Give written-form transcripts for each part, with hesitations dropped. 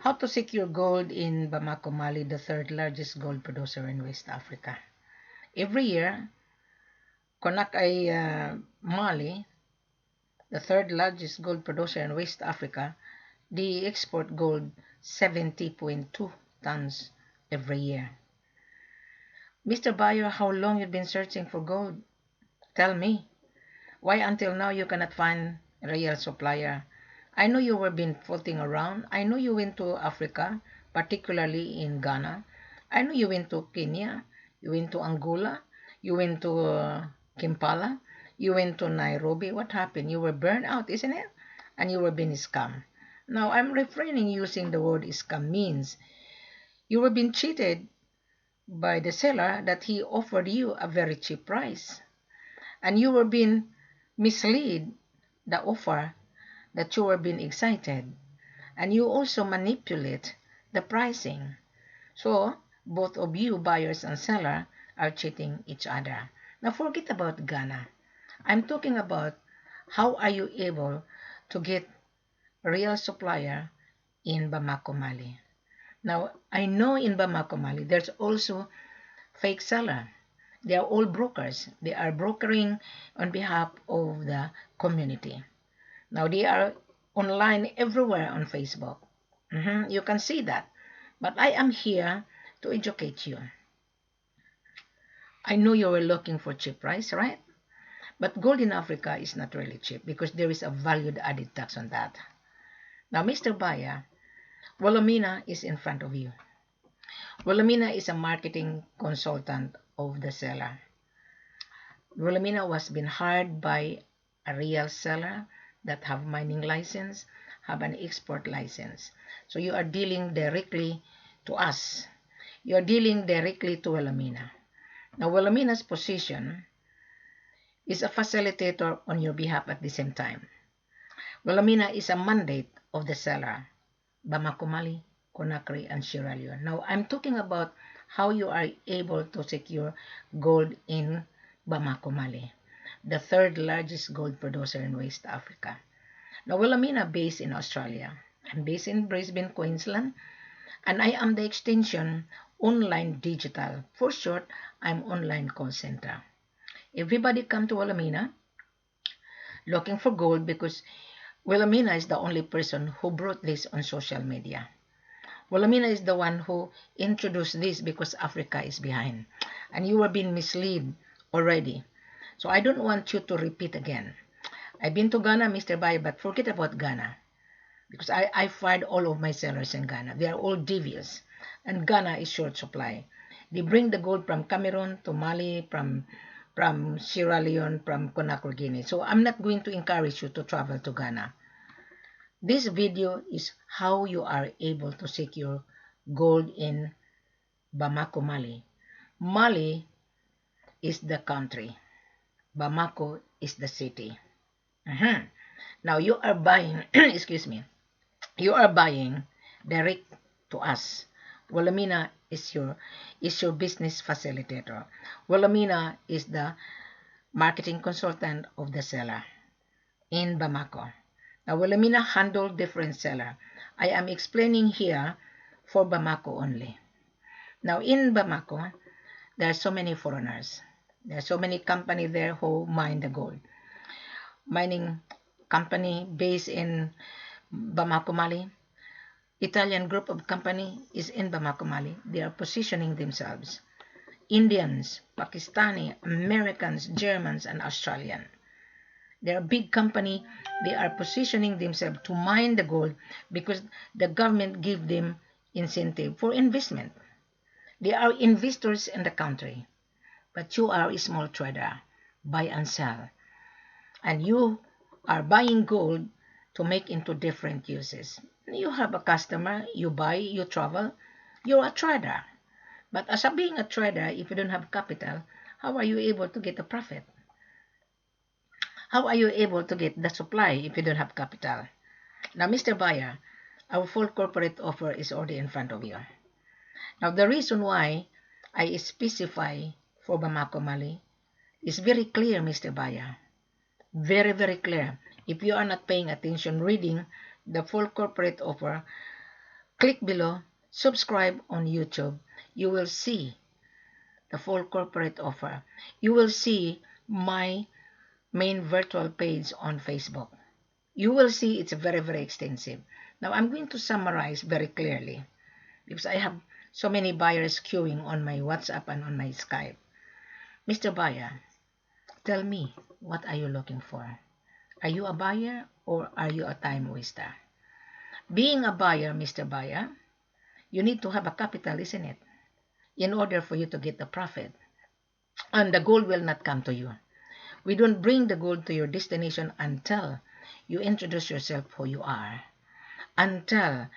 How to secure gold in Bamako, Mali, the third largest gold producer in West Africa. Every year, Mali, the third largest gold producer in West Africa, they export gold 70.2 tons every year. Mr. Buyer, how long you've been searching for gold? Tell me. Why until now you cannot find a real supplier? I know you were been floating around. I know you went to Africa, particularly in Ghana. I know you went to Kenya. You went to Angola. You went to Kampala. You went to Nairobi. What happened? You were burned out, isn't it? And you were being scammed. Now, I'm refraining using the word scam means you were being cheated by the seller that he offered you a very cheap price. And you were being misled the offer that you were being excited. And you also manipulate the pricing. So, both of you, buyers and seller, are cheating each other. Now, forget about Ghana. I'm talking about how are you able to get a real supplier in Bamako, Mali. Now, I know in Bamako, Mali, there's also fake seller. They are all brokers. They are brokering on behalf of the community. Now, they are online everywhere on Facebook. You can see that. But I am here to educate you. I know you were looking for cheap price, right? But gold in Africa is not really cheap because there is a valued added tax on that. Now, Mr. Buyer, Wilhelmina is in front of you. Wilhelmina is a marketing consultant of the seller. Wilhelmina was been hired by a real seller that have mining license, have an export license. So you are dealing directly to us. You are dealing directly to Wilhelmina. Now, Wilhelmina's position is a facilitator on your behalf at the same time. Wilhelmina is a mandate of the seller, Bamako, Mali, Conakry, and Sierra Leone. Now, I'm talking about how you are able to secure gold in Bamako, Mali, the third largest gold producer in West Africa. Now, Wilhelmina based in Australia. I'm based in Brisbane, Queensland, and I am the extension online digital. For short, I'm online call center. Everybody come to Wilhelmina looking for gold because Wilhelmina is the only person who brought this on social media. Wilhelmina is the one who introduced this because Africa is behind. And you were being misled already. So I don't want you to repeat again. I've been to Ghana, Mr. Buyer, but forget about Ghana. Because I fired all of my sellers in Ghana. They are all devious. And Ghana is short supply. They bring the gold from Cameroon to Mali, from Sierra Leone, from Conakry, Guinea. So I'm not going to encourage you to travel to Ghana. This video is how you are able to secure gold in Bamako, Mali. Mali is the country. Bamako is the city. Now you are buying, excuse me, you are buying direct to us. Wilhelmina is your business facilitator. Wilhelmina is the marketing consultant of the seller in Bamako. Now, Wilhelmina handle different seller. I am explaining here for Bamako only. Now, in Bamako, there are so many foreigners. There are so many companies there who mine the gold. Mining company based in Bamako, Mali. Italian group of company is in Bamako, Mali. They are positioning themselves. Indians, Pakistani, Americans, Germans, and Australian. They are a big company. They are positioning themselves to mine the gold because the government give them incentive for investment. They are investors in the country. But you are a small trader, buy and sell. And you are buying gold to make into different uses. You have a customer, you buy, you travel, you're a trader. But as being a trader, if you don't have capital, how are you able to get a profit? How are you able to get the supply if you don't have capital? Now, Mr. Buyer, our full corporate offer is already in front of you. Now, the reason why I specify for Bamako, Mali is very clear, Mr. Buyer. Very, very clear. If you are not paying attention, reading the full corporate offer, Click below, subscribe on YouTube. You will see the full corporate offer. You will see my main virtual page on Facebook. You will see it's very, very extensive. Now I'm going to summarize very clearly because I have so many buyers queuing on my WhatsApp and on my Skype. Mr. Buyer, tell me, what are you looking for? Are you a buyer or are you a time waster? Being a buyer, Mr. Buyer, you need to have a capital, isn't it? In order for you to get the profit. And the gold will not come to you. We don't bring the gold to your destination until you introduce yourself who you are. Until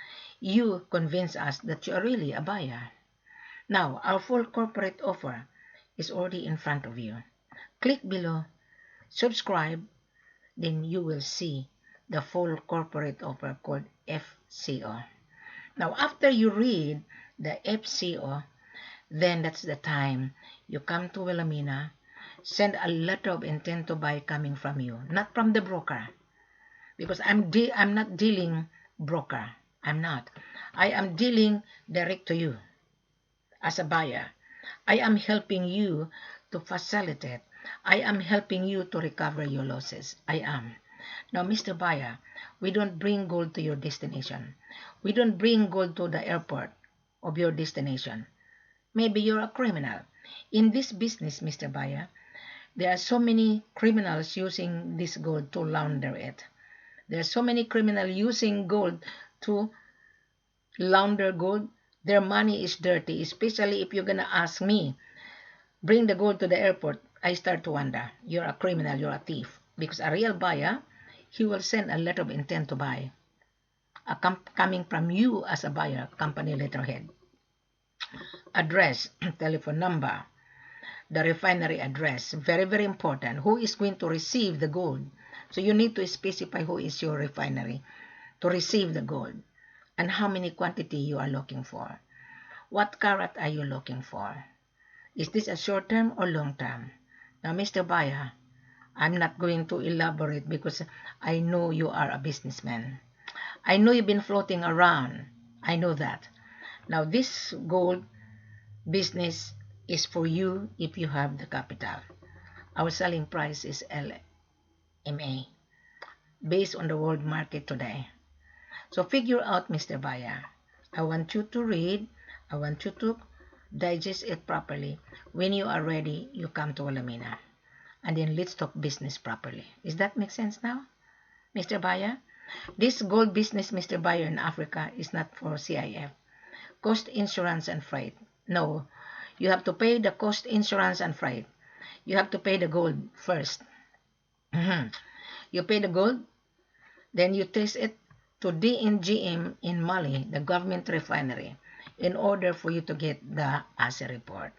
you convince us that you are really a buyer. Now, our full corporate offer is already in front of you. Click below, subscribe, then you will see the full corporate offer called FCO. Now, after you read the FCO, then that's the time you come to Wilhelmina, send a letter of intent to buy coming from you, not from the broker. Because I'm not dealing broker. I'm not. I am dealing direct to you as a buyer. I am helping you to facilitate. I am helping you to recover your losses. I am. Now, Mr. Buyer, we don't bring gold to your destination. We don't bring gold to the airport of your destination. Maybe you're a criminal. In this business, Mr. Buyer, there are so many criminals using this gold to launder it. There are so many criminals using gold to launder gold. Their money is dirty, especially if you're going to ask me, bring the gold to the airport. I start to wonder, you're a criminal, you're a thief. Because a real buyer, he will send a letter of intent to buy. Coming from you as a buyer, company letterhead. Address, telephone number, the refinery address, very, very important. Who is going to receive the gold? So you need to specify who is your refinery to receive the gold and how many quantity you are looking for. What carat are you looking for? Is this a short term or long term? Now, Mr. Buyer, I'm not going to elaborate because I know you are a businessman. I know you've been floating around. I know that. Now, this gold business is for you if you have the capital. Our selling price is LMA based on the world market today. So figure out, Mr. Buyer. I want you to read. I want you to digest it properly. When you are ready, you come to Wilhelmina. And then let's talk business properly. Does that make sense now, Mr. Buyer? This gold business, Mr. Buyer, in Africa is not for C.I.F. Cost, insurance, and freight. No, you have to pay the cost, insurance, and freight. You have to pay the gold first. You pay the gold, then you test it to DNGM in Mali, the government refinery, in order for you to get the asset report.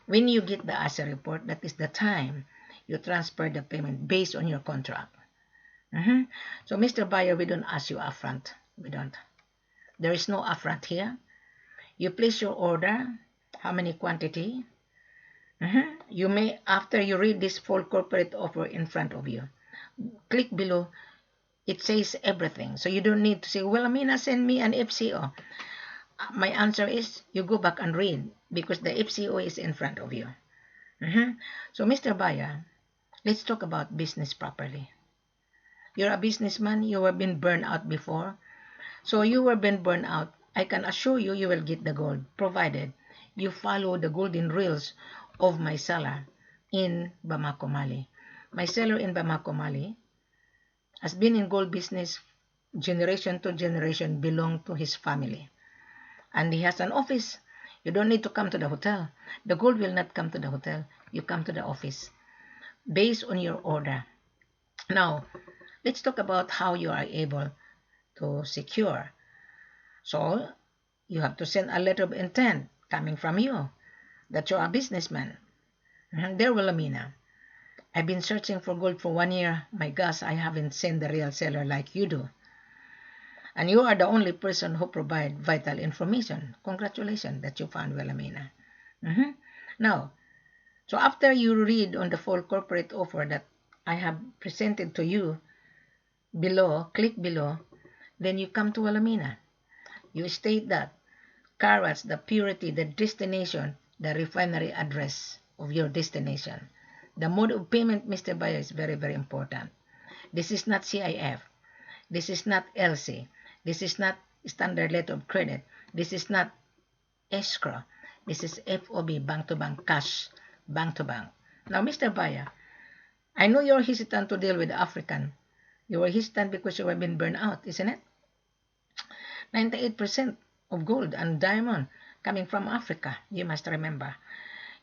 When you get the asset report, that is the time you transfer the payment based on your contract. So, Mr. Buyer, we don't ask you upfront. We don't. There is no upfront here. You place your order, how many quantity. You may, after you read this full corporate offer in front of you, click below. It says everything. So you don't need to say, well, Amina, send me an FCO. My answer is, you go back and read because the FCO is in front of you. So, Mr. Buyer, let's talk about business properly. You're a businessman. You have been burned out before. So you were been burned out. I can assure you, you will get the gold, provided you follow the golden rules of my seller in Bamako, Mali. My seller in Bamako, Mali has been in gold business generation to generation, belong to his family. And he has an office. You don't need to come to the hotel. The gold will not come to the hotel. You come to the office based on your order. Now, let's talk about how you are able to secure. So, you have to send a letter of intent coming from you that you're a businessman. Dear Wilhelmina, I've been searching for gold for 1 year. My gosh, I haven't seen the real seller like you do. And you are the only person who provide vital information. Congratulations that you found Wilhelmina. Now, so after you read on the full corporate offer that I have presented to you below, click below, then you come to Wilhelmina. You state that carats, the purity, the destination, the refinery address of your destination. The mode of payment, Mr. Buyer, is very, very important. This is not C.I.F. This is not LC. This is not standard letter of credit. This is not escrow. This is FOB, bank to bank, cash, bank to bank. Now, Mr. Buyer, I know you're hesitant to deal with African. You are hesitant because you have been burned out, isn't it? 98% of gold and diamond coming from Africa, you must remember.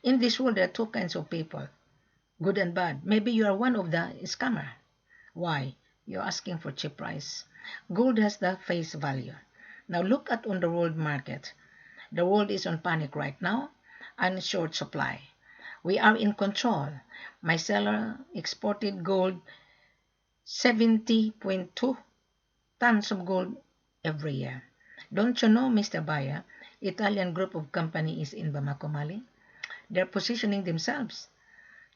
In this world, there are two kinds of people, good and bad. Maybe you are one of the scammer. Why? You're asking for cheap price. Gold has the face value. Now look at on the world market. The world is on panic right now and short supply. We are in control. My seller exported gold 70.2 tons of gold every year. Don't you know, Mr. Buyer, Italian group of company is in Bamako, Mali? They're positioning themselves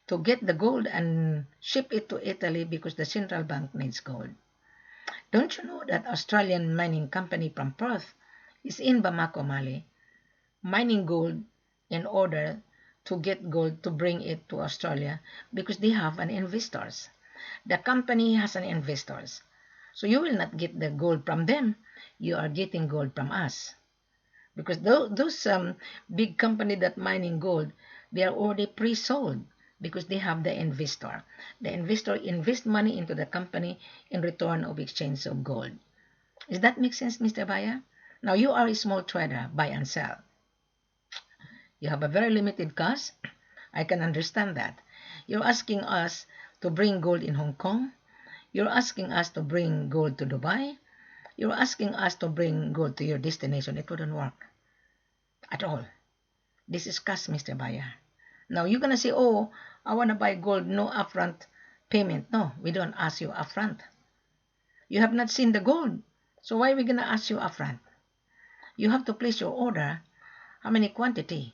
to get the gold and ship it to Italy because the central bank needs gold. Don't you know that Australian mining company from Perth is in Bamako, Mali, mining gold in order to get gold to bring it to Australia because they have an investors. The company has an investors. So you will not get the gold from them. You are getting gold from us. Because those big company that mining gold, they are already pre-sold because they have the investor. The investor invest money into the company in return of exchange of gold. Does that make sense, Mr. Buyer? Now you are a small trader, buy and sell. You have a very limited cash. I can understand that. You're asking us to bring gold in Hong Kong. You're asking us to bring gold to Dubai. You're asking us to bring gold to your destination. It wouldn't work at all. This is cash, Mr. Buyer. Now you're going to say, oh, I want to buy gold, no upfront payment. No, we don't ask you upfront. You have not seen the gold. So why are we going to ask you upfront? You have to place your order. How many quantity?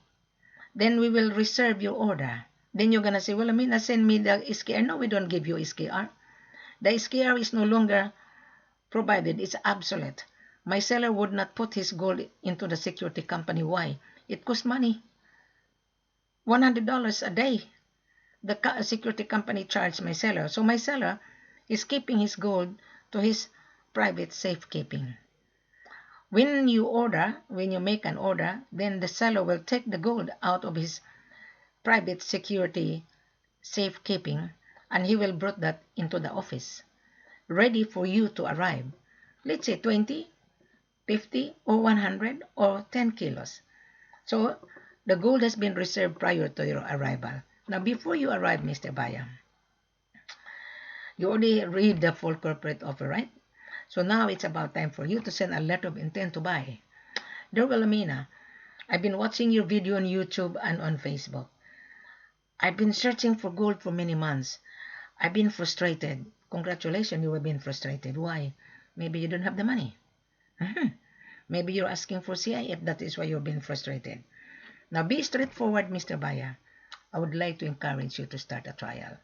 Then we will reserve your order. Then you're going to say, well, Amina, send me the SKR. No, we don't give you SKR. The SKR is no longer provided. It's obsolete. My seller would not put his gold into the security company. Why? It costs money. $100 a day. The security company charged my seller. So my seller is keeping his gold to his private safekeeping. When you make an order, then the seller will take the gold out of his private security safekeeping and he will bring that into the office, ready for you to arrive. Let's say 20, 50, or 100, or 10 kilos. So the gold has been reserved prior to your arrival. Now, before you arrive, Mr. Buyer, you already read the full corporate offer, right? So now it's about time for you to send a letter of intent to buy. Dear Wilhelmina, I've been watching your video on YouTube and on Facebook. I've been searching for gold for many months. I've been frustrated. Congratulations, you have been frustrated. Why? Maybe you don't have the money. Maybe you're asking for C.I.F. That is why you've been frustrated. Now be straightforward, Mr. Buyer. I would like to encourage you to start a trial.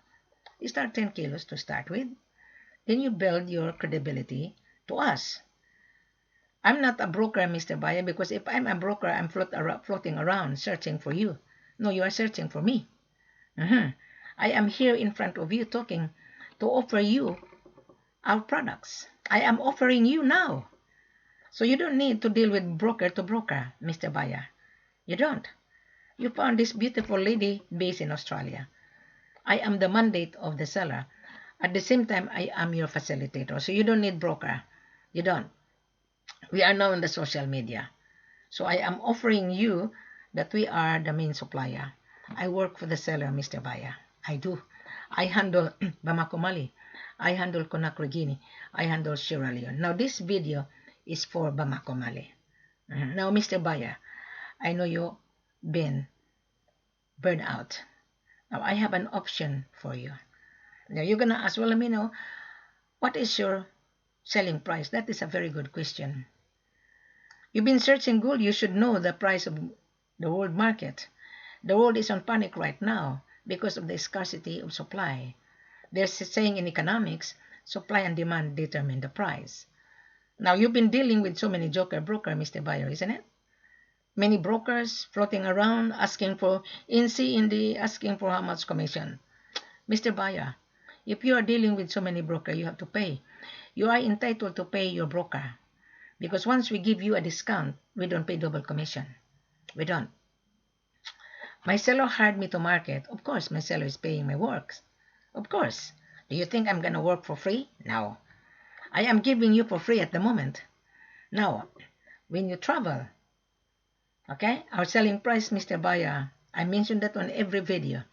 You start 10 kilos to start with. Then you build your credibility to us. I'm not a broker, Mr. Buyer, because if I'm a broker, I'm floating around searching for you. No, you are searching for me. I am here in front of you talking to offer you our products. I am offering you now. So you don't need to deal with broker to broker, Mr. Buyer. You don't. You found this beautiful lady based in Australia. I am the mandate of the seller. At the same time, I am your facilitator. So you don't need broker. You don't. We are now in the social media. So I am offering you that we are the main supplier. I work for the seller, Mr. Buyer. I do. I handle Bamako, Mali. I handle Conakry, Guinea. I handle Sierra Leone. Now this video is for Bamako, Mali. Now, Mr. Buyer, I know you've been burned out. Now I have an option for you. Now you're going to ask, well, Amino, what is your selling price? That is a very good question. You've been searching gold. You should know the price of the world market. The world is on panic right now because of the scarcity of supply. They're saying in economics, supply and demand determine the price. Now, you've been dealing with so many joker broker, Mr. Buyer, isn't it? Many brokers floating around asking for in the asking for how much commission. Mr. Buyer, if you are dealing with so many brokers, you have to pay. You are entitled to pay your broker. Because once we give you a discount, we don't pay double commission. We don't. My seller hired me to market. Of course, my seller is paying my works. Of course. Do you think I'm going to work for free? No. I am giving you for free at the moment. Now, when you travel, okay, our selling price, Mr. Buyer, I mentioned that on every video,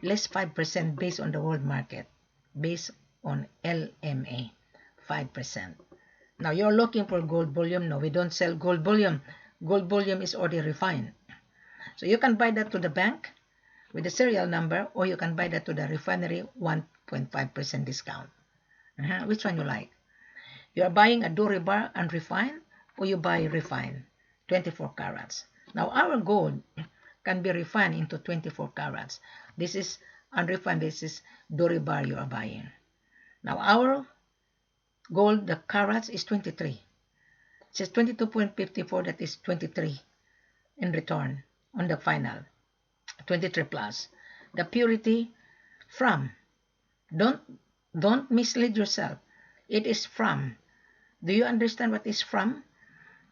less 5% based on the world market, based on LMA, 5%. Now, you're looking for gold bullion. No, we don't sell gold bullion. Gold bullion is already refined. So you can buy that to the bank with the serial number, or you can buy that to the refinery 1.5% discount. Which one you like? You are buying a Dory bar unrefined, or you buy refined, 24 carats. Now, our gold can be refined into 24 carats. This is unrefined. This is Dory bar you are buying. Now, our gold, the carats is 23. It says 22.54, that is 23 in return on the final, 23 plus. The purity from, don't mislead yourself. It is from. Do you understand what is from?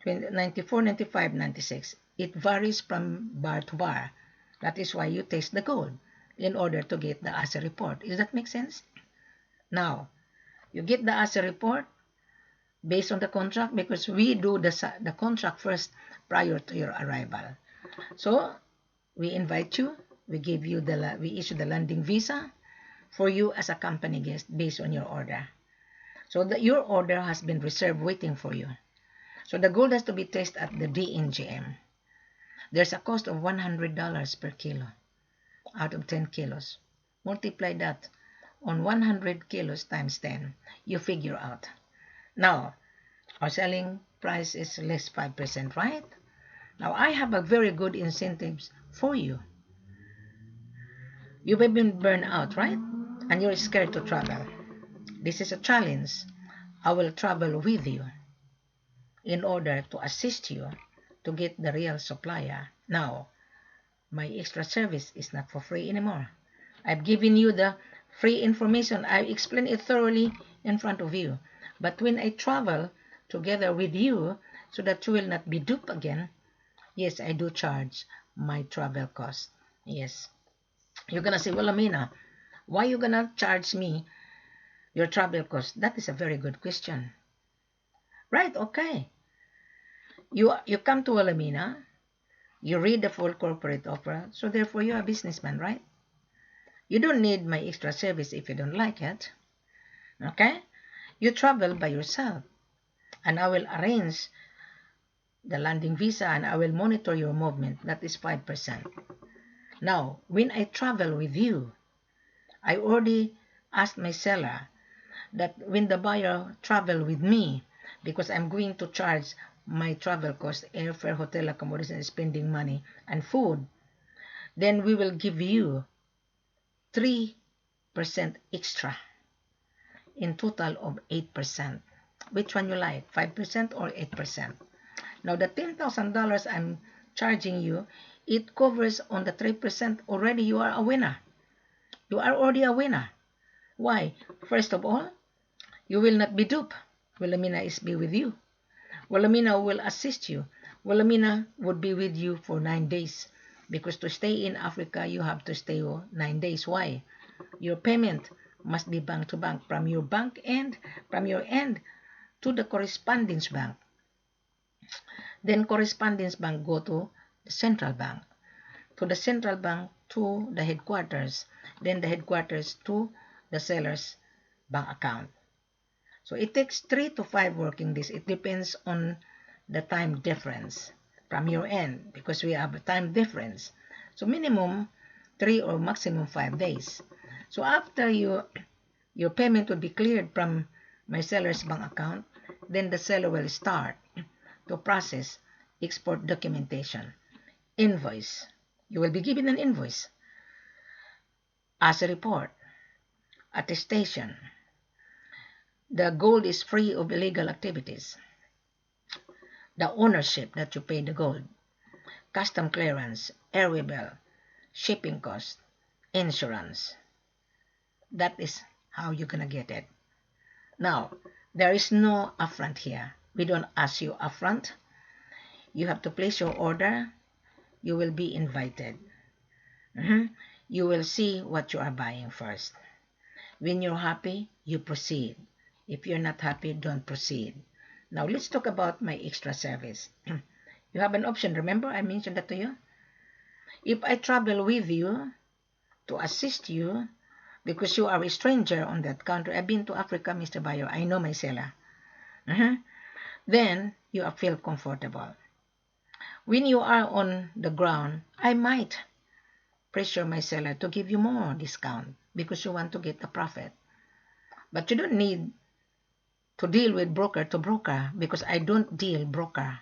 94, 95, 96. It varies from bar to bar. That is why you taste the gold in order to get the assay report. Does that make sense? Now, you get the assay report based on the contract, because we do the contract first prior to your arrival. So, we invite you. We issue the landing visa for you as a company guest based on your order. So your order has been reserved waiting for you. So the gold has to be tested at the DNGM. There's a cost of $100 per kilo out of 10 kilos. Multiply that on 100 kilos times 10. You figure out. Now, our selling price is less 5%, right? Now, I have a very good incentives for you. You have been burned out, right? And you're scared to travel. This is a challenge. I will travel with you in order to assist you to get the real supplier. Now, my extra service is not for free anymore. I've given you the free information. I explained it thoroughly in front of you. But when I travel together with you so that you will not be duped again, yes, I do charge my travel cost. Yes. You're going to say, well, Amina, why are you going to charge me your travel cost? That is a very good question. Right, okay. You come to Wilhelmina, you read the full corporate offer, so therefore you're a businessman, right? You don't need my extra service if you don't like it. Okay? You travel by yourself, and I will arrange the landing visa and I will monitor your movement. That is 5%. Now, when I travel with you, I already asked my seller that when the buyer travel with me, because I'm going to charge my travel cost, airfare, hotel accommodation, spending money, and food, then we will give you 3% extra, in total of 8%. Which one you like, 5% or 8%? Now, the $10,000 I'm charging you, it covers on the 3%. Already you are a winner. You are already a winner. Why? First of all, you will not be duped. Wilhelmina is be with you. Wilhelmina will assist you. Wilhelmina would be with you for 9 days. Because to stay in Africa, you have to stay 9 days. Why? Your payment must be bank to bank, from your bank end, from your end to the correspondence bank. Then correspondence bank go to the central bank. To the central bank to the headquarters. Then the headquarters to the seller's bank account. So it takes 3 to 5 working days. It depends on the time difference from your end, because we have a time difference. So minimum 3 or maximum 5 days. So after your payment will be cleared from my seller's bank account, then the seller will start to process export documentation. Invoice. You will be given an invoice as a report, attestation. The gold is free of illegal activities. The ownership that you pay the gold, custom clearance, airway bill, shipping cost, insurance. That is how you're gonna get it. Now, there is no upfront here. We don't ask you upfront. You have to place your order. You will be invited. You will see what you are buying first. When you're happy, you proceed. If you're not happy, don't proceed. Now, let's talk about my extra service. You have an option. Remember, I mentioned that to you. If I travel with you to assist you, because you are a stranger on that country, I've been to Africa, Mr. Bayo, I know my seller. Then you feel comfortable. When you are on the ground, I might pressure my seller to give you more discount because you want to get a profit. But you don't need to deal with broker to broker because I don't deal broker.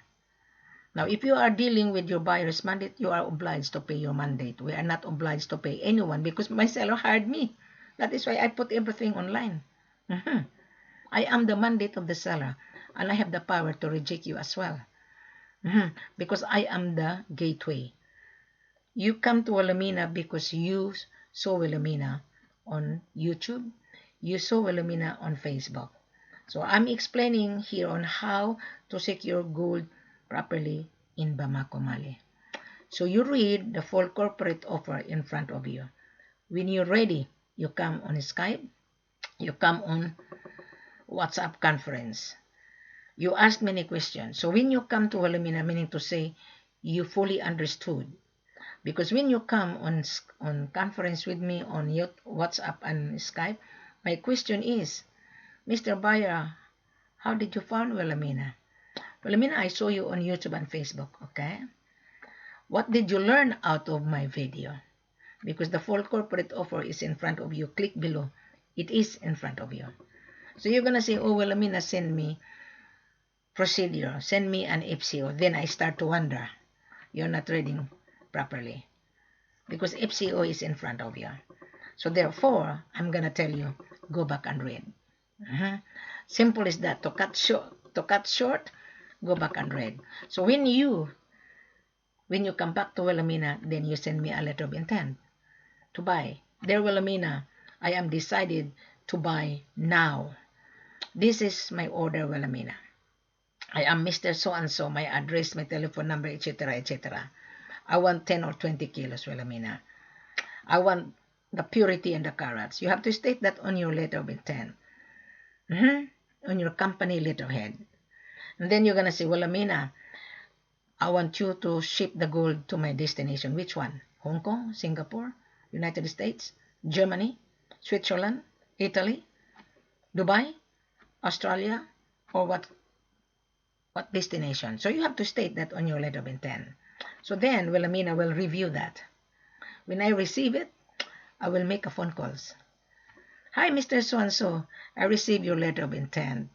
Now, if you are dealing with your buyer's mandate, you are obliged to pay your mandate. We are not obliged to pay anyone because my seller hired me. That is why I put everything online. I am the mandate of the seller, and I have the power to reject you as well. Because I am the gateway. You come to Wilhelmina because you saw Wilhelmina on YouTube. You saw Wilhelmina on Facebook. So I'm explaining here on how to secure gold properly in Bamako, Mali. So you read the full corporate offer in front of you. When you're ready, you come on Skype, you come on WhatsApp conference. You ask many questions. So when you come to Wilhelmina, meaning to say you fully understood. Because when you come on conference with me on WhatsApp and Skype, my question is, Mr. Buyer, how did you find Wilhelmina? Wilhelmina, I saw you on YouTube and Facebook, okay? What did you learn out of my video? Because the full corporate offer is in front of you. Click below. It is in front of you. So you're going to say, oh, Wilhelmina, send me procedure. Send me an FCO. Then I start to wonder. You're not reading properly. Because FCO is in front of you. So therefore, I'm going to tell you, go back and read. Simple as that. To cut short, go back and read. So when you come back to Wilhelmina, then you send me a letter of intent to buy. Dear Wilhelmina, I am decided to buy now. This is my order, Wilhelmina. I am Mr. So-and-so, my address, my telephone number, etc., etc. I want 10 or 20 kilos, Wilhelmina. I want the purity and the carats. You have to state that on your letter of intent. On your company letterhead. And then you're going to say, Wilhelmina, I want you to ship the gold to my destination. Which one? Hong Kong, Singapore, United States, Germany, Switzerland, Italy, Dubai, Australia, or what destination? So you have to state that on your letter of intent. So then Wilhelmina will review that. When I receive it, I will make a phone calls. Hi, Mr. So-and-so, I received your letter of intent.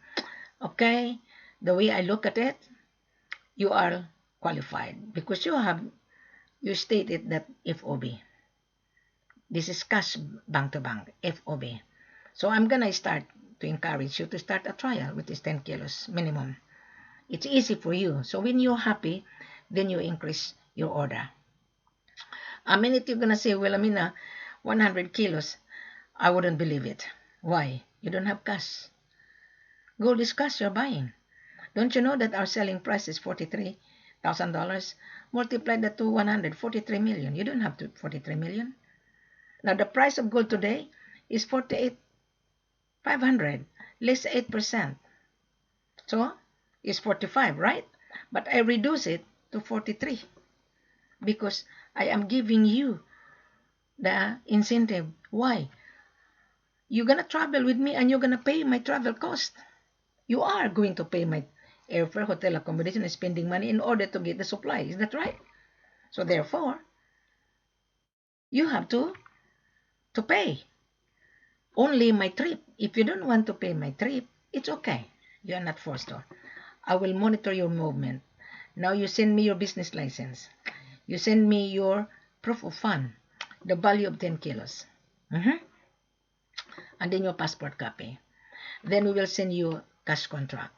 Okay, the way I look at it, you are qualified because you stated that FOB. This is cash bank to bank, FOB. So I'm going to start to encourage you to start a trial, which is 10 kilos minimum. It's easy for you. So when you're happy, then you increase your order. A minute you're going to say, Wilhelmina, 100 kilos, I wouldn't believe it. Why? You don't have cash. Gold is cash you're buying. Don't you know that our selling price is $43,000? Multiply that to 143 million. You don't have to 43 million. Now the price of gold today is 48,500, less 8%. So it's 45, right? But I reduce it to 43 because I am giving you the incentive. Why? You're going to travel with me and you're going to pay my travel cost. You are going to pay my airfare, hotel accommodation, and spending money in order to get the supply. Is that right? So therefore, you have to pay only my trip. If you don't want to pay my trip, it's okay. You are not forced to. I will monitor your movement. Now you send me your business license. You send me your proof of fund, the value of 10 kilos. And then your passport copy. Then we will send you cash contract.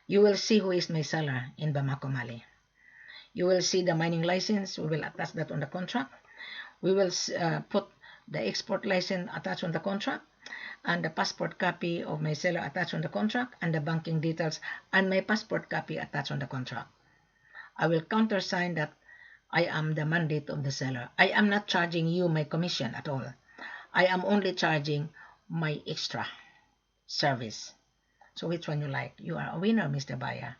You will see who is my seller in Bamako, Mali. You will see the mining license. We will attach that on the contract. We will put the export license attached on the contract, and the passport copy of my seller attached on the contract, and the banking details and my passport copy attached on the contract. I will countersign that I am the mandate of the seller. I am not charging you my commission at all. I am only charging my extra service. So which one you like? You are a winner, Mr. Buyer.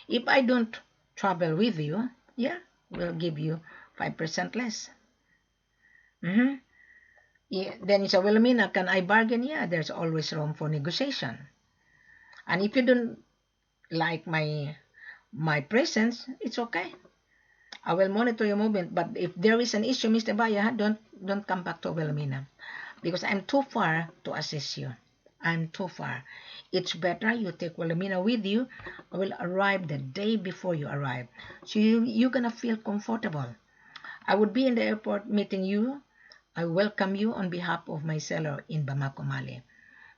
If I don't travel with you, yeah, we'll give you 5% less. Yeah, then you say, Wilhelmina, can I bargain? Yeah, there's always room for negotiation. And if you don't like my presence, it's okay. I will monitor your movement. But if there is an issue, Mr. Baya, don't come back to Wilhelmina, because I'm too far to assist you. I'm too far. It's better you take Wilhelmina with you. I will arrive the day before you arrive, so you're gonna feel comfortable. I would be in the airport meeting you. I welcome you on behalf of my seller in Bamako, Mali.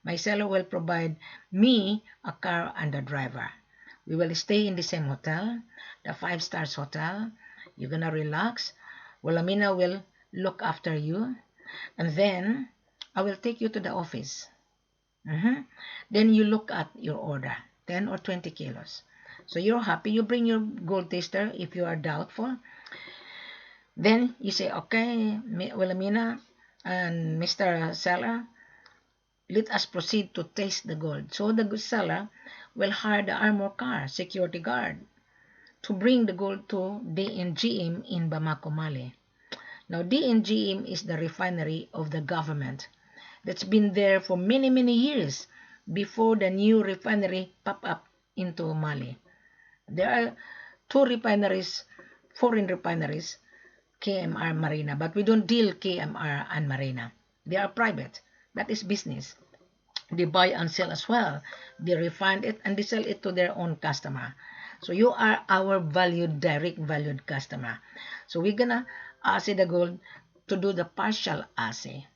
My seller will provide me a car and a driver. We will stay in the same hotel, the 5 stars hotel. You're gonna relax. Wilhelmina will look after you. And then I will take you to the office. Then you look at your order, 10 or 20 kilos. So you're happy. You bring your gold taster if you are doubtful. Then you say, okay, Wilhelmina and Mr. Seller, let us proceed to taste the gold. So the seller will hire the armor car, security guard, to bring the gold to DNGM in Bamako, Mali. Now, DNGM is the refinery of the government that's been there for many, many years before the new refinery pop up into Mali. There are 2 refineries, foreign refineries, KMR Marina, but we don't deal KMR and Marina. They are private. That is business. They buy and sell as well. They refine it and they sell it to their own customer. So you are our direct valued customer. So we're gonna assay the gold to do the partial assay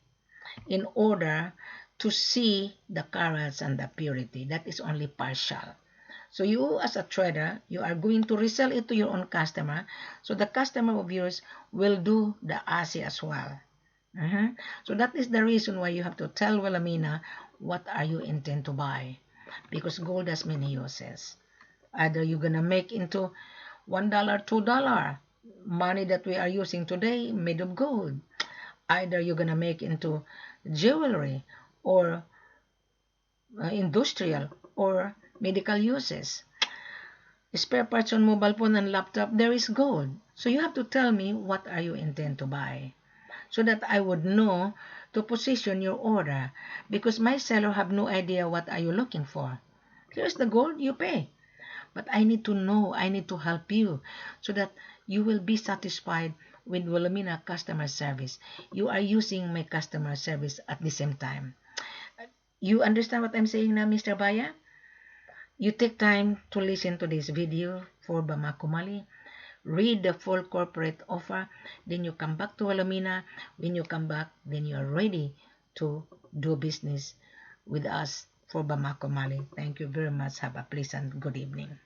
in order to see the carats and the purity. That is only partial. So you as a trader, you are going to resell it to your own customer. So the customer of yours will do the assay as well. So that is the reason why you have to tell Wilhelmina what are you intend to buy. Because gold has many uses. Either you're going to make into $1, $2, money that we are using today made of gold. Either you're going to make into jewelry or industrial or medical uses. Spare parts on mobile phone and laptop, there is gold. So you have to tell me what are you intend to buy, so that I would know to position your order, because my seller have no idea what are you looking for. Here's the gold, you pay. But I need to know, I need to help you so that you will be satisfied with Wilhelmina customer service. You are using my customer service at the same time. You understand what I'm saying now, Mr. Baya? You take time to listen to this video for Bamako, Mali. Read the full corporate offer. Then you come back to Wilhelmina. When you come back, then you are ready to do business with us for Bamako, Mali. Thank you very much. Have a pleasant good evening.